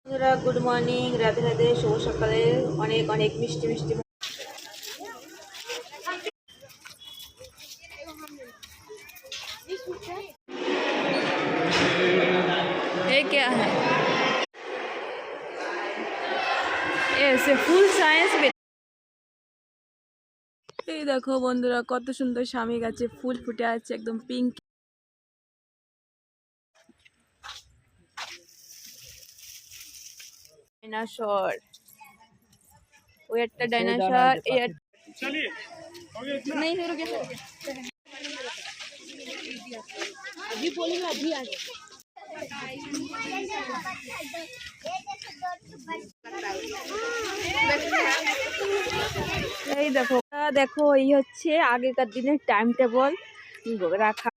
বন্ধুরা good morning, Radhe Radhe, শুভ সকালে। অনেক অনেক মিষ্টি মিষ্টি ये क्या है? ऐसे फुल साइंस এই দেখো বন্ধুরা, কত সুন্দর স্বামী গাছে ফুল ফুটে আছে, একদম পিঙ্ক डायनासोर। वो একটা डायनासोर ये चलिए नहीं रुके अभी बोली मैं अभी आ गया। এই দেখো দেখো, এই হচ্ছে আগেকার দিনের টাইম টেবল রাখা।